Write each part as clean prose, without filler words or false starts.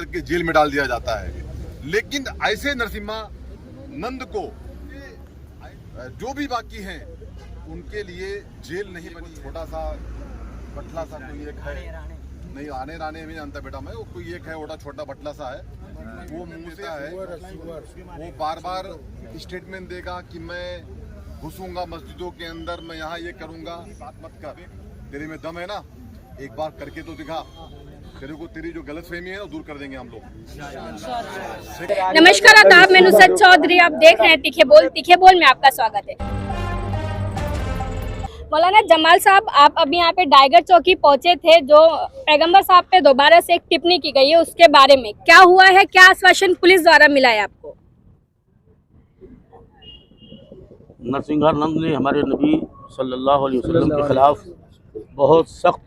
करके जेल में डाल दिया जाता है। लेकिन ऐसे नरसिम्हा नंद को जो भी बाकी हैं उनके लिए जेल नहीं बनी। छोटा सा बटला सा कोई एक है, नहीं आने राने में जानता बेटा मैं, वो कोई एक है ओटा छोटा बटला सा है, वो मुंह से है, वो बार बार स्टेटमेंट देगा कि मैं घुसूंगा मस्जिदों के अंदर, मैं यहाँ ये करूंगा। बात मत कर, तेरे में दम है ना, एक बार करके तो दिखा, तेरे को तेरी जो गलतफहमी है वो दूर कर देंगे हम लोग। नमस्कार आदाब, मैं नुसरत चौधरी, आप देख रहे हैं तीखे बोल में आपका स्वागत है। मौलाना जमाल साहब, आप अभी यहाँ पे टाइगर चौकी पहुंचे थे, जो पैगंबर साहब पे दोबारा से एक टिप्पणी की गई है, उसके बारे में क्या हुआ है, क्या आश्वासन पुलिस द्वारा मिला है आपको? नरसिंहानंद ने हमारे नबी सल्लल्लाहु अलैहि वसल्लम के खिलाफ बहुत सख्त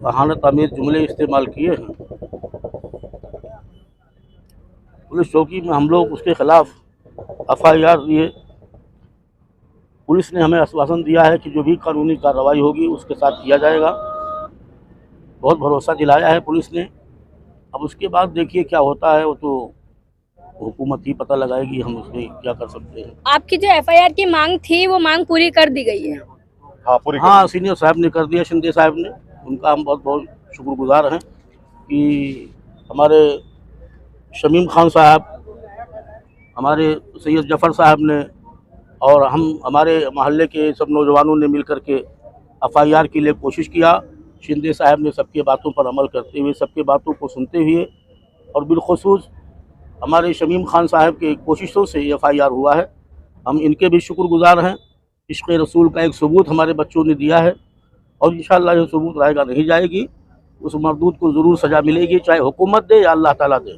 बहानत आमेज जुमले इस्तेमाल किए हैं। पुलिस चौकी में हम लोग उसके खिलाफ FIR दिए। पुलिस ने हमें आश्वासन दिया है कि जो भी कानूनी कार्रवाई होगी उसके साथ किया जाएगा। बहुत भरोसा दिलाया है पुलिस ने। अब उसके बाद देखिए क्या होता है, वो तो हुकूमत ही पता लगाएगी, हम उसमें क्या कर सकते हैं। आपकी जो FIR की मांग थी वो मांग पूरी कर दी गई है? हाँ, सीनियर साहब ने कर दिया, शिंदे साहब ने। उनका हम बहुत बहुत शुक्रगुजार हैं कि हमारे शमीम खान साहब, हमारे सैयद जफ़र साहब ने और हम हमारे महल्ले के सब नौजवानों ने मिलकर के FIR के लिए कोशिश किया। शिंदे साहब ने सबके बातों पर अमल करते हुए, सबके बातों को सुनते हुए और बिलखुसूस हमारे शमीम खान साहब के कोशिशों से ये FIR हुआ है। हम इनके भी शुक्रगुजार हैं। इश्क़ रसूल का एक सबूत हमारे बच्चों ने दिया है और इंशाअल्लाह ये सबूत रायगा नहीं जाएगी, उस मरदूद को ज़रूर सज़ा मिलेगी, चाहे हुकूमत दे या अल्लाह ताला दे।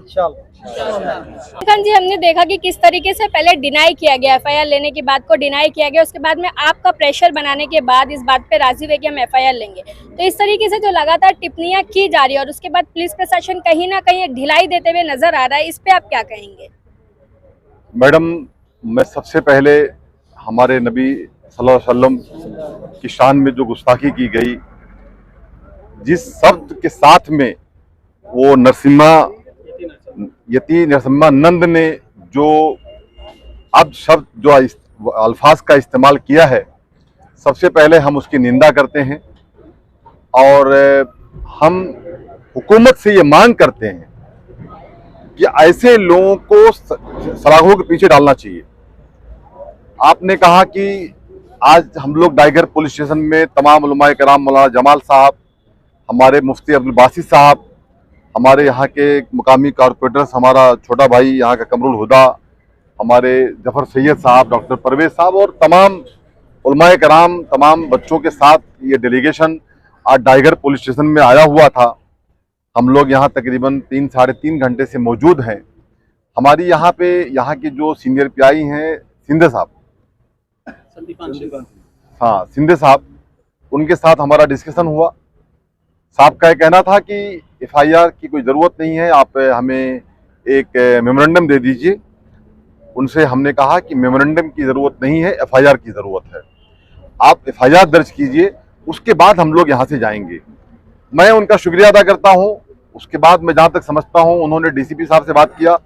खान जी, हमने देखा कि किस तरीके से पहले डिनाई किया गया, FIR लेने की बात को डिनाई किया गया, उसके बाद में आपका प्रेशर बनाने के बाद इस बात पे राजी हुए कि हम FIR लेंगे। तो इस तरीके से जो लगातार टिप्पणियां की जा रही है और उसके बाद पुलिस प्रशासन कहीं ना कहीं एक ढिलाई देते हुए नजर आ रहा है, इस पे आप क्या कहेंगे? मैडम, मैं सबसे पहले हमारे नबी सल्लल्लाहु अलैहि वसल्लम की शान में जो गुस्ताखी की गई, जिस शब्द के साथ में वो नरसिम्हा नंद ने जो अब शब्द जो अल्फाज का इस्तेमाल किया है, सबसे पहले हम उसकी निंदा करते हैं और हम हुकूमत से ये मांग करते हैं कि ऐसे लोगों को सलाखों के पीछे डालना चाहिए। आपने कहा कि आज हम लोग टाइगर पुलिस स्टेशन में तमाम उलमाए कराम, मौलाना जमाल साहब, हमारे मुफ्ती अब्दुल बासित साहब, हमारे यहाँ के मुकामी कॉरपोरेटर्स, हमारा छोटा भाई यहाँ का कमरुल हुदा, हमारे जफ़र सैयद साहब, डॉक्टर परवेज साहब और तमाम उलमाए कराम, तमाम बच्चों के साथ ये डेलीगेशन आज टाइगर पुलिस स्टेशन में आया हुआ था। हम लोग यहाँ तकरीबन 3 साढ़े 3 घंटे से मौजूद हैं। हमारी यहाँ पे यहाँ की जो सीनियर PI हैं सिंधे साहब, हाँ सिंधे साहब, उनके साथ हमारा डिस्कशन हुआ। साहब का कहना था कि FIR की कोई ज़रूरत नहीं है, आप हमें एक मेमोरेंडम दे दीजिए। उनसे हमने कहा कि मेमोरेंडम की ज़रूरत नहीं है, FIR की ज़रूरत है। आप FIR दर्ज कीजिए, उसके बाद हम लोग यहाँ से जाएंगे। मैं उनका शुक्रिया अदा करता हूँ। उसके बाद मैं जहाँ तक समझता हूँ, उन्होंने DCP साहब से बात किया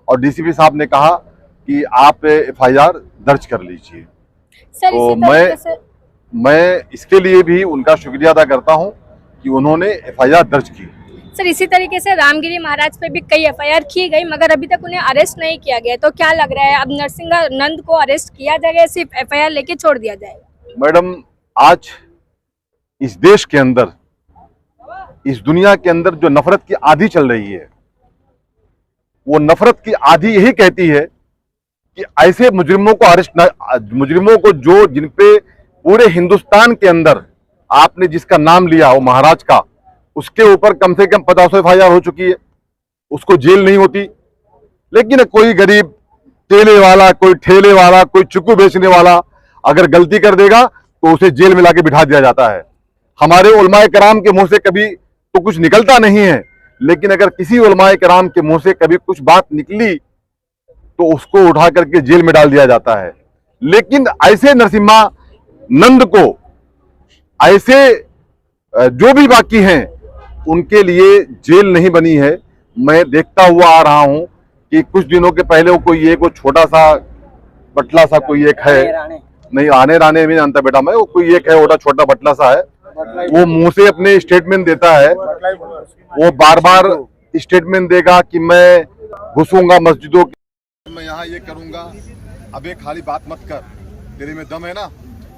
और DCP साहब ने कहा कि आप FIR दर्ज कर लीजिए। तो मैं इसके लिए भी उनका शुक्रिया अदा करता हूँ कि उन्होंने FIR दर्ज की। सर, इसी तरीके से रामगिरी महाराज पे भी कई FIR की गई, मगर अभी तक उन्हें अरेस्ट नहीं किया गया। तो क्या लग रहा है, अब नरसिंहानंद को अरेस्ट किया जाएगा, सिर्फ FIR लेके छोड़ दिया जाएगा? मैडम, आज इस देश के अंदर, इस दुनिया के अंदर जो नफरत की आंधी चल रही है, वो नफरत की आंधी यही कहती है कि ऐसे मुजरिमों को मुजरिमों को जिन पे पूरे हिंदुस्तान के अंदर आपने जिसका नाम लिया वो महाराज का, उसके ऊपर कम से कम 50 FIR हो चुकी है, उसको जेल नहीं होती। लेकिन कोई गरीब ठेले वाला, कोई ठेले वाला, कोई चिक्कू बेचने वाला अगर गलती कर देगा तो उसे जेल में लाके बिठा दिया जाता है। हमारे उलमाए कराम के मुंह से कभी तो कुछ निकलता नहीं है, लेकिन अगर किसी उलमाए कराम के मुंह से कभी कुछ बात निकली तो उसको उठा करके जेल में डाल दिया जाता है। लेकिन ऐसे नरसिम्हा नंद को, ऐसे जो भी बाकी हैं, उनके लिए जेल नहीं बनी है। मैं देखता हुआ आ रहा हूं कि कुछ दिनों के पहले वो कोई एक वो छोटा सा बटला सा कोई एक है, नहीं आने राने में जानता बेटा मैं, वो कोई एक है वो छोटा बटला सा है, वो मुंह से अपने स्टेटमेंट देता है, वो बार बार स्टेटमेंट देगा कि मैं घुसूंगा मस्जिदों के, मैं यहाँ ये करूंगा। अब एक खाली बात मत कर, तेरे में दम है ना,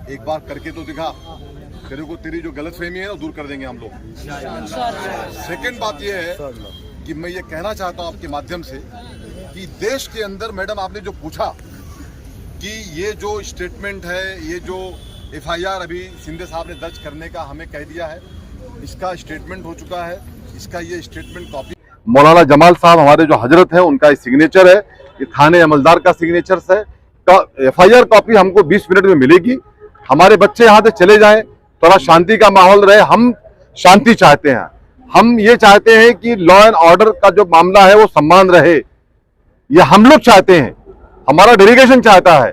एक बार करके तो दिखा, तेरे को तेरी जो गलतफहमी है ना दूर कर देंगे हम लोग। सेकंड बात ये है कि मैं ये कहना चाहता हूँ आपके माध्यम से कि देश के अंदर, मैडम आपने जो पूछा कि ये जो स्टेटमेंट है, ये जो एफआईआर अभी शिंदे साहब ने दर्ज करने का हमें कह दिया है, इसका स्टेटमेंट हो चुका है, इसका ये स्टेटमेंट कॉपी मौलाना जमाल साहब हमारे जो हजरत है उनका सिग्नेचर है, ये थाने अमलदार का सिग्नेचर है, एफआईआर कॉपी हमको 20 मिनट में मिलेगी। हमारे बच्चे यहाँ से चले जाएं, थोड़ा शांति का माहौल रहे, हम शांति चाहते हैं, हम ये चाहते हैं कि लॉ एंड ऑर्डर का जो मामला है वो सम्मान रहे, ये हम लोग चाहते हैं, हमारा डेलीगेशन चाहता है,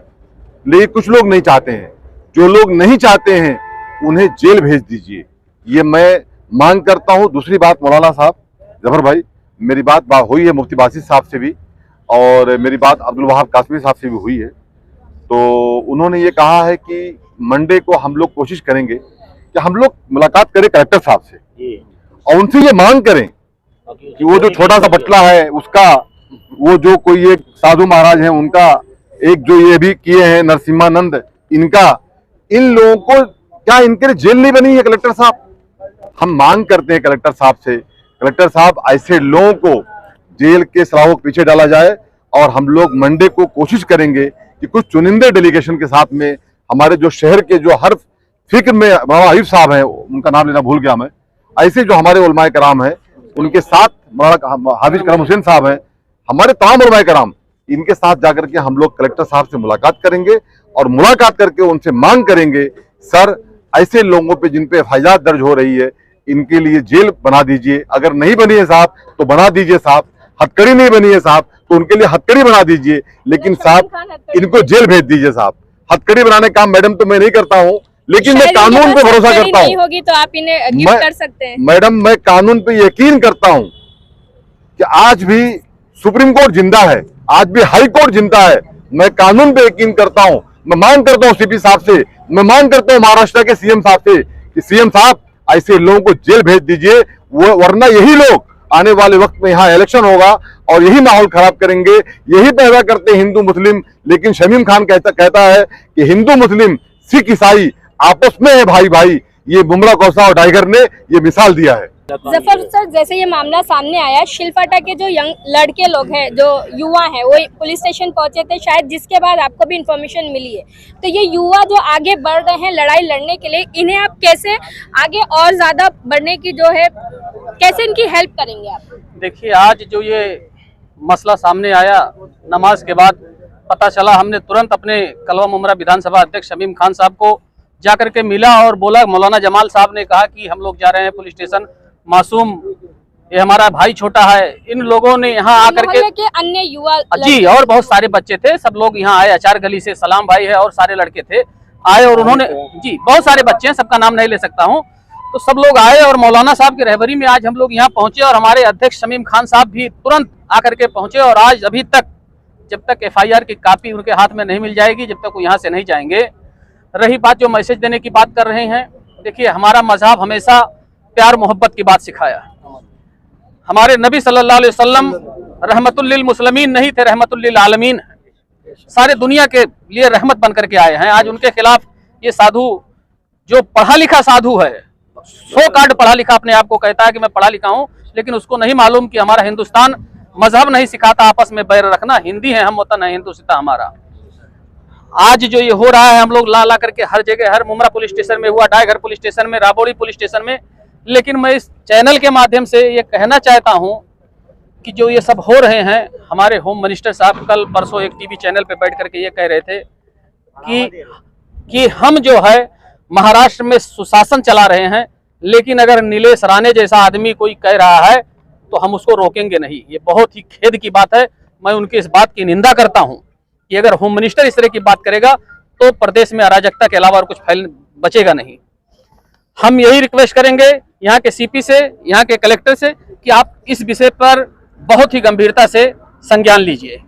लेकिन कुछ लोग नहीं चाहते हैं। जो लोग नहीं चाहते हैं उन्हें जेल भेज दीजिए, ये मैं मांग करता हूं। दूसरी बात मौलाना साहब, जफर भाई, मेरी बात हुई है मुफ्ती बासित साहब से भी और मेरी बात अब्दुल वहाब कासमी साहब से भी हुई है, तो उन्होंने ये कहा है कि मंडे को हम लोग कोशिश करेंगे कि हम लोग मुलाकात करें कलेक्टर साहब से और उनसे ये मांग करें कि वो जो छोटा सा बटला है उसका, वो जो कोई एक साधु महाराज हैं उनका, एक जो ये भी किए हैं नरसिम्हानंद, इनका, इन लोगों को क्या इनके लिए जेल नहीं बनी है कलेक्टर साहब? हम मांग करते हैं कलेक्टर साहब से, कलेक्टर साहब ऐसे लोगों को जेल के सलाखों के पीछे डाला जाए और हम लोग मंडे को कोशिश करेंगे कि कुछ चुनिंदे डेलीगेशन के साथ में हमारे जो शहर के जो हर फिक्र में मौलाना हबीब साहब हैं, उनका नाम लेना भूल गया मैं, ऐसे जो हमारे उलमाए कराम हैं उनके साथ, मौलाना हाफिज करम हुसैन साहब हैं, हमारे तमाम उलमाए कराम, इनके साथ जाकर के हम लोग कलेक्टर साहब से मुलाकात करेंगे और मुलाकात करके उनसे मांग करेंगे, सर ऐसे लोगों पे जिन पे एफआईआर दर्ज हो रही है इनके लिए जेल बना दीजिए, अगर नहीं बनी है साहब तो बना दीजिए साहब, हथकड़ी नहीं बनी है साहब तो उनके लिए हथकड़ी बना दीजिए, लेकिन साहब इनको जेल भेज दीजिए साहब। हथकड़ी बनाने का काम मैडम तो मैं नहीं करता हूँ, लेकिन मैं कानून पे भरोसा करता हूँ। होगी तो आप इन्हें गिफ्ट कर सकते हैं। मैडम मैं कानून पे यकीन करता हूँ कि आज भी सुप्रीम कोर्ट जिंदा है, आज भी हाई कोर्ट जिंदा है, मैं कानून पे यकीन करता हूँ। मैं मांग करता हूँ सीपी साहब से, मैं मांग करता हूँ महाराष्ट्र के सीएम साहब से कि सीएम साहब ऐसे लोगों को जेल भेज दीजिए, वो वरना यही लोग आने वाले वक्त में यहाँ इलेक्शन होगा और यही माहौल खराब करेंगे, यही पैदा करते हैं हिंदू मुस्लिम। लेकिन शमीम खान कहता है कि हिंदू मुस्लिम सिख ईसाई आपस में है भाई भाई, ये बुमरा कौसा और टाइगर ने ये मिसाल दिया है। जफर सर, जैसे ये मामला सामने आया, शिलफाटा के जो यंग लड़के लोग हैं, जो युवा हैं, वो पुलिस स्टेशन पहुंचे थे शायद, जिसके बाद आपको भी इंफॉर्मेशन मिली है, तो ये युवा जो आगे बढ़ रहे हैं लड़ाई लड़ने के लिए, इन्हें आप कैसे आगे और ज्यादा बढ़ने की जो है, कैसे इनकी हेल्प करेंगे आप? देखिए, आज जो ये मसला सामने आया, नमाज के बाद पता चला, हमने तुरंत अपने कलवा मुमरा विधानसभा अध्यक्ष शमीम खान साहब को जाकर के मिला और बोला, मौलाना जमाल साहब ने कहा कि हम लोग जा रहे हैं पुलिस स्टेशन, मासूम ये हमारा भाई छोटा है। इन लोगों ने यहाँ आकर के अन्य युवा जी और बहुत सारे बच्चे थे, सब लोग यहाँ आए, अचार गली से सलाम भाई है और सारे लड़के थे आए, और उन्होंने जी बहुत सारे बच्चे हैं, सबका नाम नहीं ले सकता हूँ, तो सब लोग आए और मौलाना साहब की रहबरी में आज हम लोग यहाँ पहुंचे और हमारे अध्यक्ष शमीम खान साहब भी तुरंत आकर के पहुंचे। और आज अभी तक जब तक एफआईआर की कॉपी उनके हाथ में नहीं मिल जाएगी, जब तक वो यहाँ से नहीं जाएंगे। रही बात जो मैसेज देने की बात कर रहे हैं, देखिए हमारा मजहब हमेशा प्यार मोहब्बत की बात सिखाया। हमारे नबी सल्लल्लाहु अलैहि वसल्लम रहमतुल लिल मुस्लिमीन नहीं थे, रहमतुल लिल आलमीन, सारे दुनिया के लिए रहमत बन करके आए हैं। आज उनके खिलाफ ये साधु, जो पढ़ा लिखा साधु है, 100 कार्ड पढ़ा लिखा अपने आप को कहता है कि मैं पढ़ा लिखा हूँ, लेकिन उसको नहीं मालूम कि हमारा हिंदुस्तान मजहब नहीं सिखाता आपस में बैर रखना, हिंदी है हम, वतन है हिंदुस्तान हमारा। आज जो ये हो रहा है, हम लोग ला ला करके हर जगह, हर मुमरा पुलिस स्टेशन में हुआ, डायघर पुलिस स्टेशन में, राबोड़ी पुलिस स्टेशन में, लेकिन मैं इस चैनल के माध्यम से ये कहना चाहता हूं कि जो ये सब हो रहे हैं, हमारे होम मिनिस्टर साहब कल परसों एक टीवी चैनल पे बैठ करके ये कह रहे थे कि हम जो है महाराष्ट्र में सुशासन चला रहे हैं, लेकिन अगर नीलेश राणे जैसा आदमी कोई कह रहा है तो हम उसको रोकेंगे नहीं। ये बहुत ही खेद की बात है, मैं उनकी इस बात की निंदा करता हूँ कि अगर होम मिनिस्टर इस तरह की बात करेगा तो प्रदेश में अराजकता के अलावा और कुछ बचेगा नहीं। हम यही रिक्वेस्ट करेंगे यहाँ के सीपी से, यहाँ के कलेक्टर से कि आप इस विषय पर बहुत ही गंभीरता से संज्ञान लीजिए।